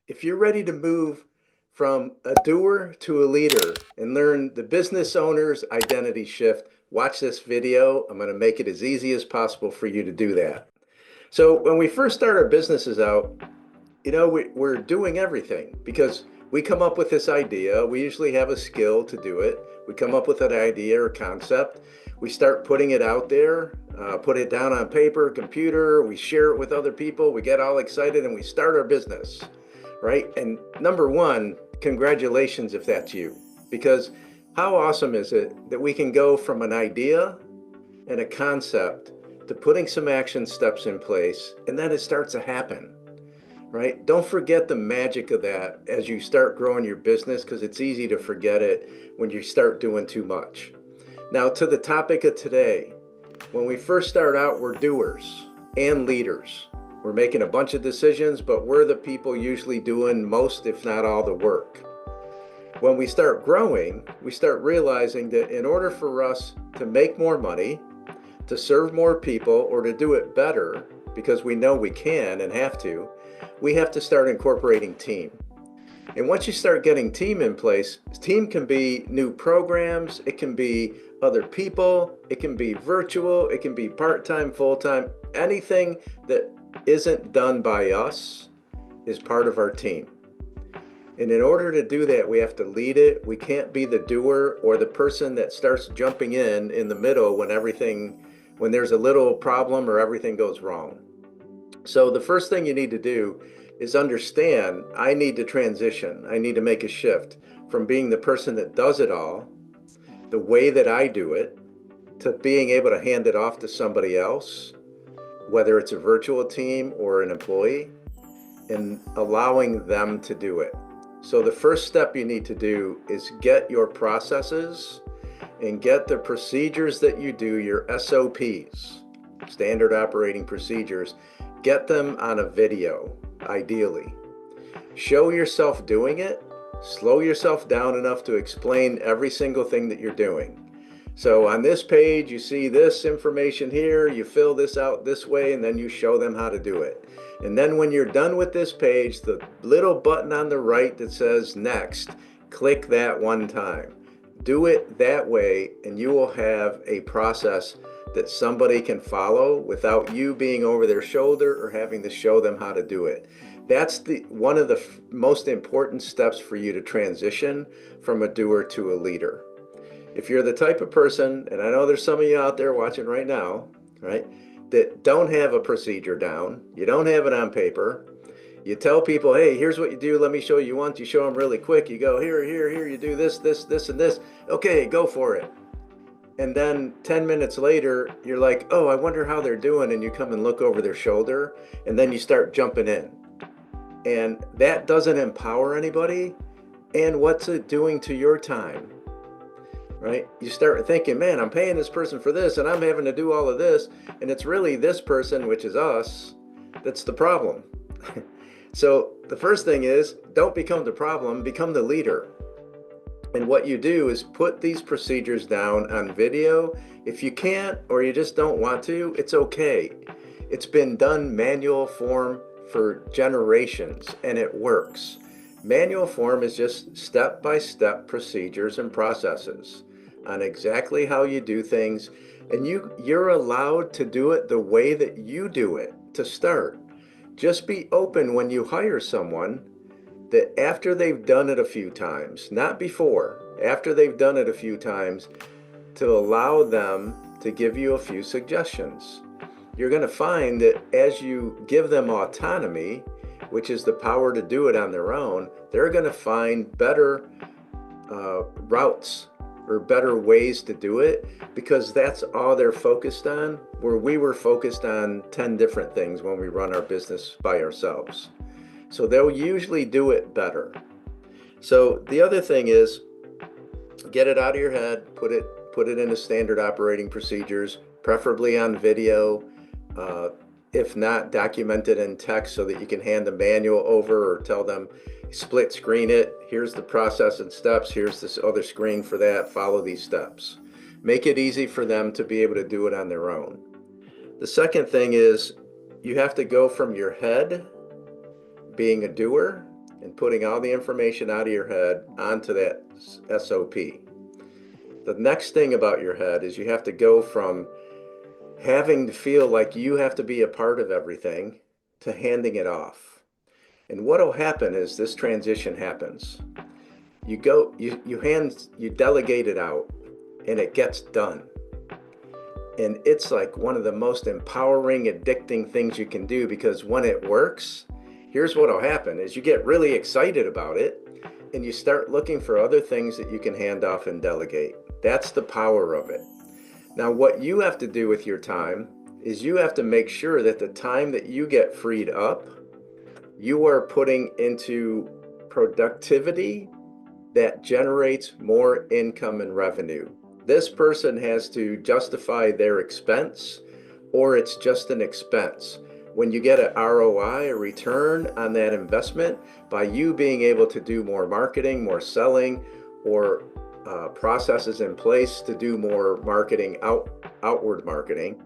If you're ready to move from a doer to a leader and learn the business owner's identity shift, watch this video. I'm going to make it as easy as possible for you to do that. So when we first start our businesses out, we're doing everything because we come up with this idea. We usually have a skill to do it. We come up with an idea or concept. We start putting it out there, put it down on paper, computer. We share it with other people. We get all excited and we start our business, right? And number one, congratulations if that's you. Because how awesome is it that we can go from an idea and a concept to putting some action steps in place, and then it starts to happen, right? Don't forget the magic of that as you start growing your business, because it's easy to forget it when you start doing too much. Now, to the topic of today, when we first start out, we're doers and leaders. We're making a bunch of decisions, but we're the people usually doing most, if not all, the work. When we start growing, we start realizing that in order for us to make more money, to serve more people, or to do it better, because we know we can and have to start incorporating team. And once you start getting team in place, team can be new programs, it can be other people, it can be virtual, it can be part-time, full-time. Anything that isn't done by us is part of our team. And in order to do that, we have to lead it. We can't be the doer or the person that starts jumping in the middle when there's a little problem or everything goes wrong. So the first thing you need to do is understand, I need to transition. I need to make a shift from being the person that does it all, the way that I do it, to being able to hand it off to somebody else, whether it's a virtual team or an employee, and allowing them to do it. So the first step you need to do is get your processes and get the procedures that you do, your SOPs, standard operating procedures, get them on a video, ideally. Show yourself doing it, slow yourself down enough to explain every single thing that you're doing. So on this page, you see this information here, you fill this out this way, and then you show them how to do it. And then when you're done with this page, the little button on the right that says next, click that one time. Do it that way, and you will have a process that somebody can follow without you being over their shoulder or having to show them how to do it. That's one of the most important steps for you to transition from a doer to a leader. If you're the type of person, and I know there's some of you out there watching right now, right, that don't have a procedure down, you don't have it on paper, you tell people, hey, here's what you do, let me show you once, you show them really quick, you go, here, you do this, and this, okay, go for it. And then 10 minutes later, you're like, oh, I wonder how they're doing, and you come and look over their shoulder, and then you start jumping in. And that doesn't empower anybody, and what's it doing to your time? Right? You start thinking, man, I'm paying this person for this and I'm having to do all of this. And it's really this person, which is us, that's the problem. So the first thing is, don't become the problem, become the leader. And what you do is put these procedures down on video. If you can't, or you just don't want to, it's okay. It's been done manual form for generations and it works. Manual form is just step-by-step procedures and processes on exactly how you do things, and you're allowed to do it the way that you do it to start. Just be open when you hire someone that after they've done it a few times, not before, after they've done it a few times, to allow them to give you a few suggestions. You're going to find that as you give them autonomy, which is the power to do it on their own, they're going to find better routes or better ways to do it, because that's all they're focused on, where we were focused on 10 different things when we run our business by ourselves. So they'll usually do it better. So the other thing is, get it out of your head, put it into standard operating procedures, preferably on video. If not, document it in text so that you can hand the manual over, or tell them, split screen it. Here's the process and steps. Here's this other screen for that. Follow these steps. Make it easy for them to be able to do it on their own. The second thing is, you have to go from your head, being a doer, and putting all the information out of your head onto that SOP. The next thing about your head is you have to go from having to feel like you have to be a part of everything to handing it off. And what will happen is this transition happens. You delegate it out and it gets done. And it's like one of the most empowering, addicting things you can do, because when it works, here's what will happen is you get really excited about it and you start looking for other things that you can hand off and delegate. That's the power of it. Now, what you have to do with your time is you have to make sure that the time that you get freed up, you are putting into productivity that generates more income and revenue. This person has to justify their expense, or it's just an expense. When you get an ROI, a return on that investment, by you being able to do more marketing, more selling, or processes in place to do more marketing, outward marketing,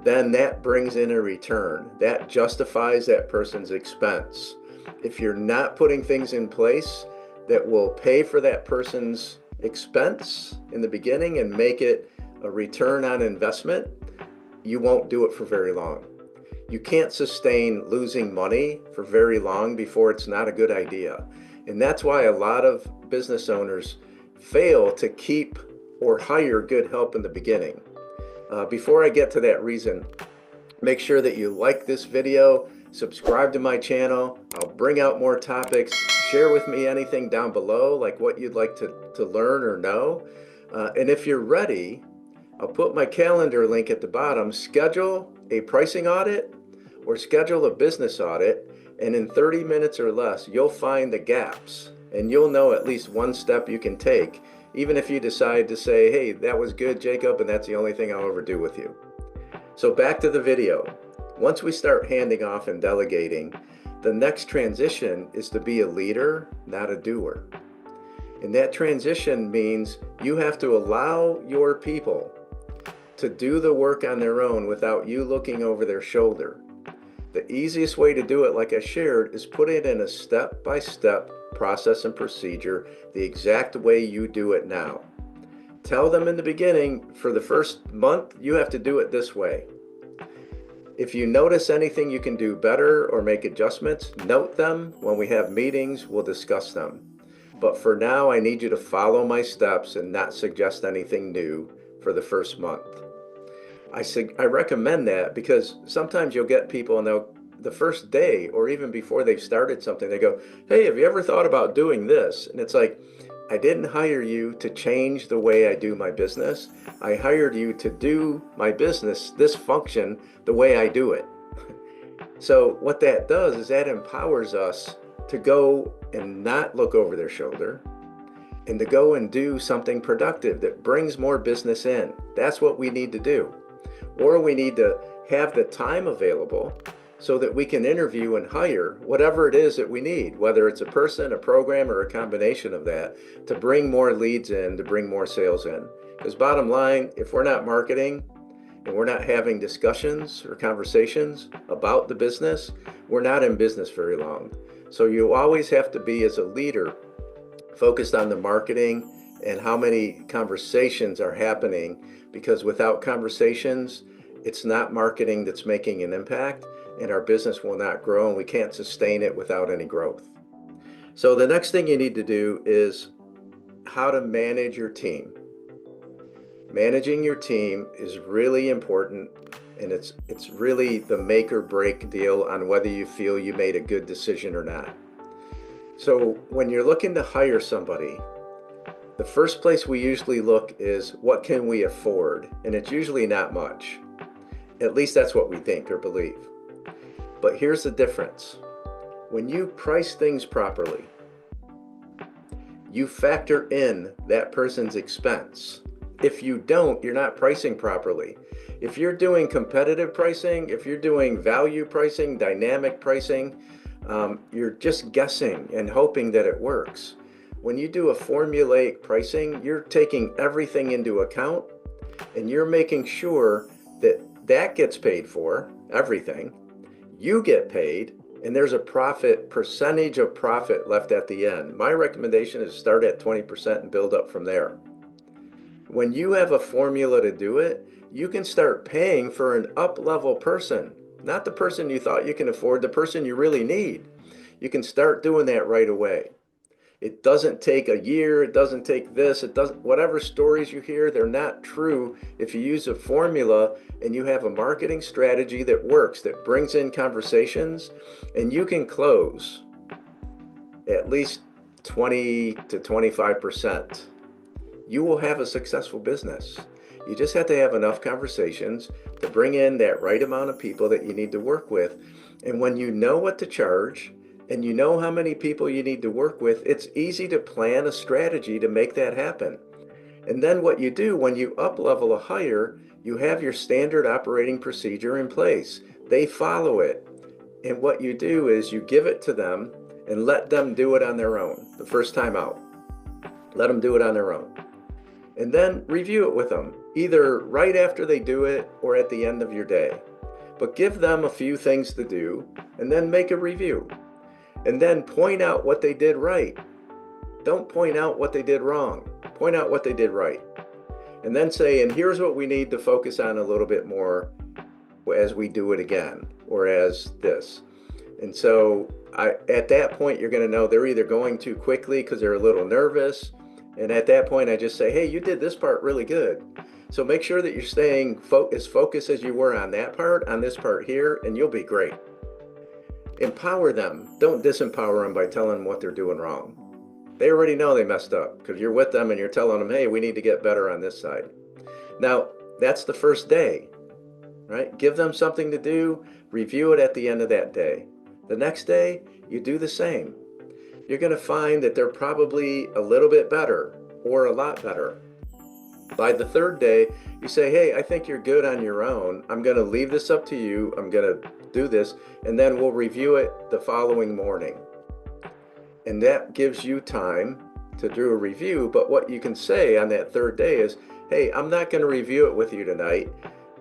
then that brings in a return. That justifies that person's expense. If you're not putting things in place that will pay for that person's expense in the beginning and make it a return on investment, you won't do it for very long. You can't sustain losing money for very long before it's not a good idea. And that's why a lot of business owners fail to keep or hire good help in the beginning. Before I get to that reason, make sure that you like this video, subscribe to my channel. I'll bring out more topics. Share with me anything down below, like what you'd like to learn or know. And if you're ready, I'll put my calendar link at the bottom. Schedule a pricing audit or schedule a business audit, and in 30 minutes or less, you'll find the gaps and you'll know at least one step you can take, even if you decide to say, hey, that was good, Jacob, and that's the only thing I'll ever do with you. So back to the video. Once we start handing off and delegating, the next transition is to be a leader, not a doer. And that transition means you have to allow your people to do the work on their own without you looking over their shoulder. The easiest way to do it, like I shared, is put it in a step-by-step process and procedure, the exact way you do it now. Tell them in the beginning, for the first month, you have to do it this way. If you notice anything you can do better or make adjustments, note them. When we have meetings, we'll discuss them. But for now, I need you to follow my steps and not suggest anything new for the first month. I recommend that because sometimes you'll get people and the first day or even before they've started something, they go, hey, have you ever thought about doing this? And it's like, I didn't hire you to change the way I do my business. I hired you to do my business, this function, the way I do it. So what that does is that empowers us to go and not look over their shoulder and to go and do something productive that brings more business in. That's what we need to do. Or we need to have the time available so that we can interview and hire whatever it is that we need, whether it's a person, a program, or a combination of that, to bring more leads in, to bring more sales in. Because bottom line, if we're not marketing and we're not having discussions or conversations about the business, we're not in business very long. So you always have to be, as a leader, focused on the marketing and how many conversations are happening, because without conversations, it's not marketing that's making an impact, and our business will not grow, and we can't sustain it without any growth. So the next thing you need to do is how to manage your team. Managing your team is really important, and it's really the make or break deal on whether you feel you made a good decision or not. So when you're looking to hire somebody, the first place we usually look is what can we afford? And it's usually not much. At least that's what we think or believe. But here's the difference. When you price things properly, you factor in that person's expense. If you don't, you're not pricing properly. If you're doing competitive pricing, if you're doing value pricing, dynamic pricing, you're just guessing and hoping that it works. When you do a formulaic pricing, you're taking everything into account and you're making sure that that gets paid for, everything, you get paid, and there's a percentage of profit left at the end. My recommendation is start at 20% and build up from there. When you have a formula to do it, you can start paying for an up-level person, not the person you thought you can afford, the person you really need. You can start doing that right away. It doesn't take a year, it doesn't take this, it doesn't, whatever stories you hear, they're not true if you use a formula and you have a marketing strategy that works, that brings in conversations, and you can close at least 20 to 25%. You will have a successful business. You just have to have enough conversations to bring in that right amount of people that you need to work with. And when you know what to charge and you know how many people you need to work with, it's easy to plan a strategy to make that happen. And then what you do when you up level a hire, you have your standard operating procedure in place. They follow it. And what you do is you give it to them and let them do it on their own the first time out. Let them do it on their own. And then review it with them, either right after they do it or at the end of your day. But give them a few things to do and then make a review. And then point out what they did right. Don't point out what they did wrong. Point out what they did right. And then say, and here's what we need to focus on a little bit more as we do it again, or as this. And so at that point, you're going to know they're either going too quickly because they're a little nervous. And at that point, I just say, hey, you did this part really good. So make sure that you're staying as focused as you were on that part, on this part here, and you'll be great. Empower them. Don't disempower them by telling them what they're doing wrong. They already know they messed up because you're with them and you're telling them, hey, we need to get better on this side. Now, that's the first day, right? Give them something to do, review it at the end of that day. The next day, you do the same. You're going to find that they're probably a little bit better or a lot better. By the third day, you say, hey, I think you're good on your own. I'm going to leave this up to you. I'm going to do this, and then we'll review it the following morning. And that gives you time to do a review. But what you can say on that third day is, hey, I'm not going to review it with you tonight.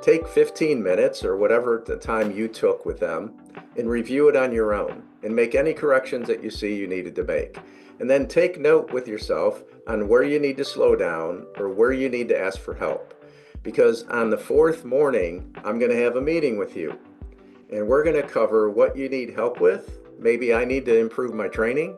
Take 15 minutes or whatever the time you took with them and review it on your own and make any corrections that you see you needed to make. And then take note with yourself on where you need to slow down or where you need to ask for help. Because on the fourth morning, I'm going to have a meeting with you and we're going to cover what you need help with. Maybe I need to improve my training,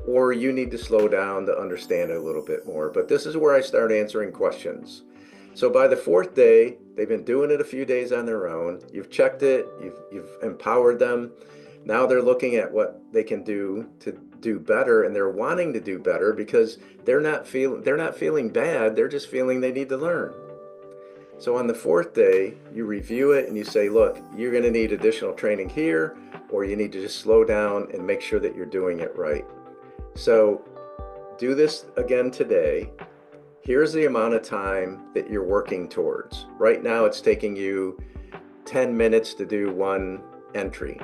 or you need to slow down to understand it a little bit more. But this is where I start answering questions. So by the fourth day, they've been doing it a few days on their own. You've checked it, you've empowered them. Now they're looking at what they can do to do better, and they're wanting to do better because they're not feeling bad, they're just feeling they need to learn. So on the fourth day, you review it and you say, look, you're going to need additional training here, or you need to just slow down and make sure that you're doing it right. So do this again today. Here's the amount of time that you're working towards. Right now, it's taking you 10 minutes to do one entry.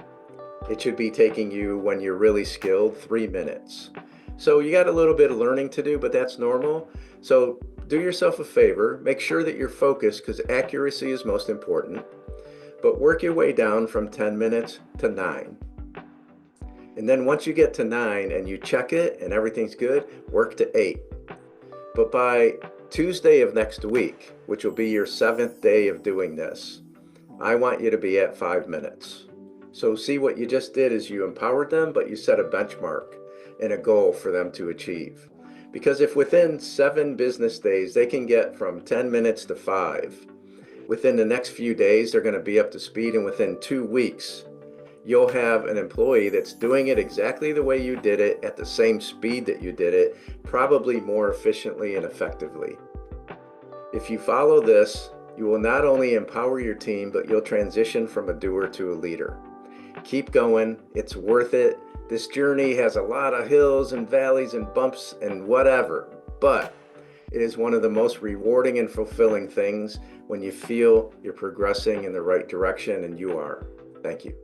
It should be taking you, when you're really skilled, 3 minutes. So you got a little bit of learning to do, but that's normal. So do yourself a favor, make sure that you're focused because accuracy is most important, but work your way down from 10 minutes to 9. And then once you get to 9 and you check it and everything's good, work to 8. But by Tuesday of next week, which will be your 7th day of doing this, I want you to be at 5 minutes. So see, what you just did is you empowered them, but you set a benchmark and a goal for them to achieve. Because if within 7 business days, they can get from 10 minutes to 5, within the next few days, they're going to be up to speed. And within 2 weeks, you'll have an employee that's doing it exactly the way you did it at the same speed that you did it, probably more efficiently and effectively. If you follow this, you will not only empower your team, but you'll transition from a doer to a leader. Keep going. It's worth it. This journey has a lot of hills and valleys and bumps and whatever, but it is one of the most rewarding and fulfilling things when you feel you're progressing in the right direction, and you are. Thank you.